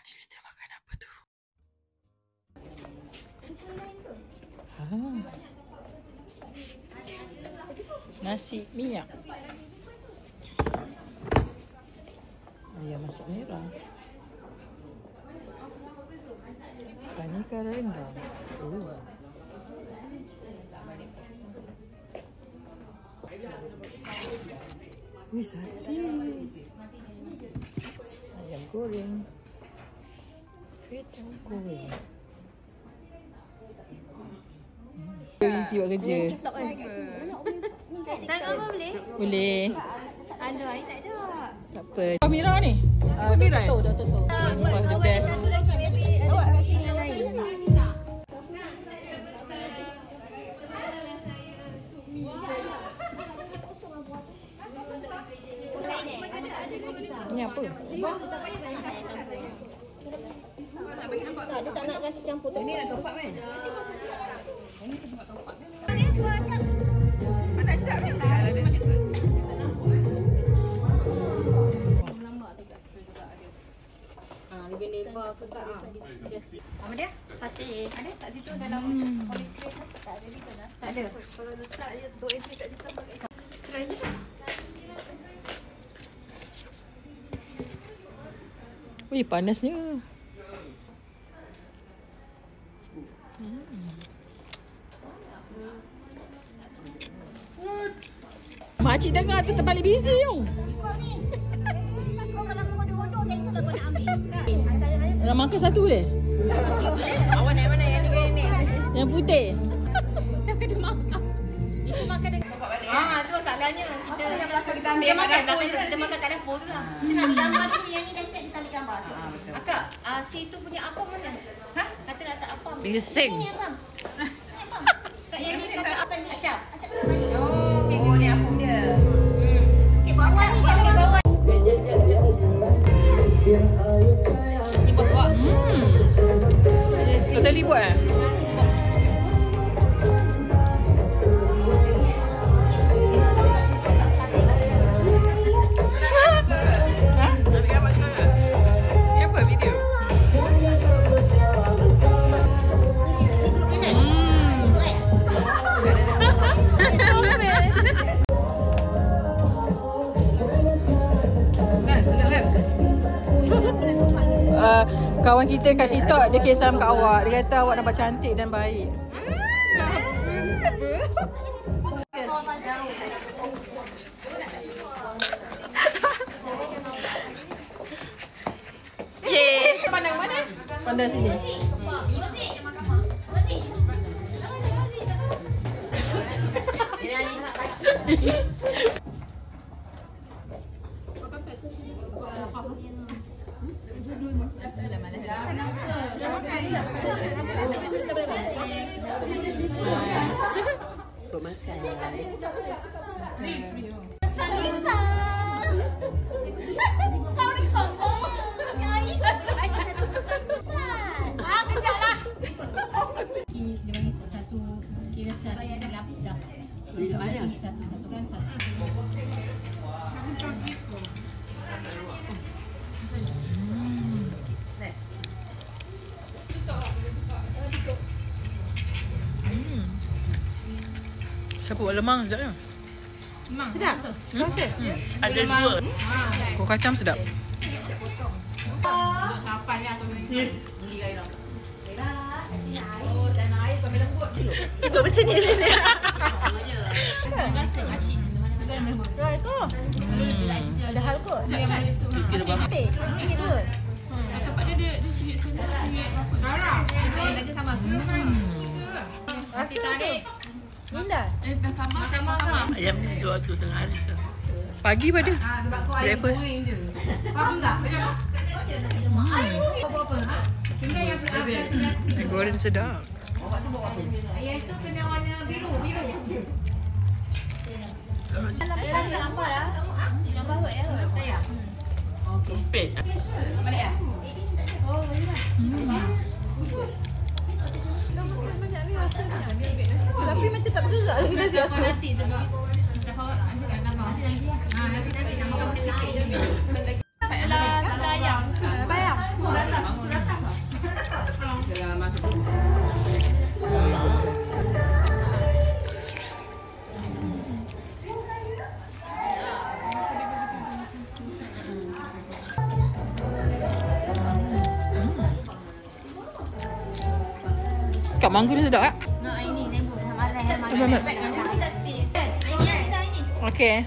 Anis kita makan apa tu? Nasi minyak. Ayam masak merah. Aneka rendang. Wih, sate. Ayam goreng. Kacang goreng. Isi buat kerja. Tengok apa boleh? Boleh. Ada, ni tak ada. Tak apa. Mira ni? Apa Mira? Dah tutup. Wah, the best. Awak kat sini yang lain. Ini apa? Tak, dia tak nak rasa campur tu. Ini nak topak kan? Ada cap ni. Lebih lebar ke tak? Apa dia? Sate. Ada tak situ dalam polis crate? Tak ada situ dah. Tak ada. Kalau letak je duk entry kat situ pakai. Try je tak? Wih, panasnya. Makcik tengah tu terbalik busy tu. Nak makan satu boleh? Awak naik mana yang ni? Yang putih. Dah kena makan. Itu makan dekat bapak balik. Tu masalahnya. Kita yang belakang kita ambil makan dapur. Kita makan kat dapur tu lah. Kita nak ambil gambar dulu. Yang ni dah set, kita ambil gambar tu. Akak, si tu punya apa mana? Ha? Kata nak tak apa. Bising. Ni apa? Tak yang ni kata apa ni? Acap. Acap kita balik. Oh, ni apa dia? Okey, bawah ni. Bawah. Ni buat. Rosali buat eh? Kawan kita kat TikTok, dia kisah kat awak. Dia kata awak nampak cantik dan baik. Yeay. Pandang mana? Pandang sini. Siapa buat lemang sekejap ni? Sedap? Rasa? Ada dua. Kuah kacang sedap. Ikut macam ni sini. Rasa kacik. Itu. Ada hal kot. Sikit dua. Tempat dia sikit Sarah. Dia sama. Nanti tarik. Indah. Sama. Ayam ni jual tu tengah hari ke? Pagi pada. Breakfast. Faham tak? Apa-apa. Ayam goreng sedap. Ayam tu kena warna biru. Ayah tak nampak dah. Nampak buat ya? Saya. Okey. Sempit. Balik ya? Oh, boleh dah. Tapi macam tak bergerak lagi nasi aku. Nasi sebab kita bawa nasi lagi. Nasi lagi nak makan benda sikit je. Ayam. Bayang. Kat mangga dia sedap tak? Nak ini lembu sama lah. Benar. Okey.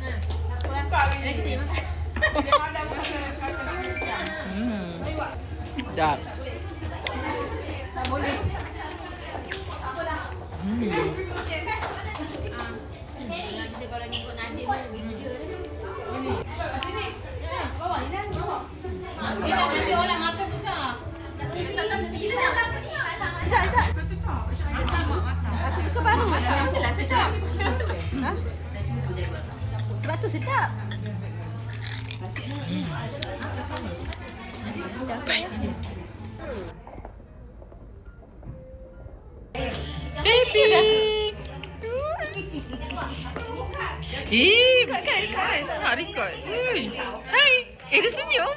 Sedap. Kalau nyebut Nadim Nanti orang makan susah. aku suka baru masak. Itulah sedap. Ha? Sebab tu sedap. Baby. Record. Nak record. Hai. Dia senyum.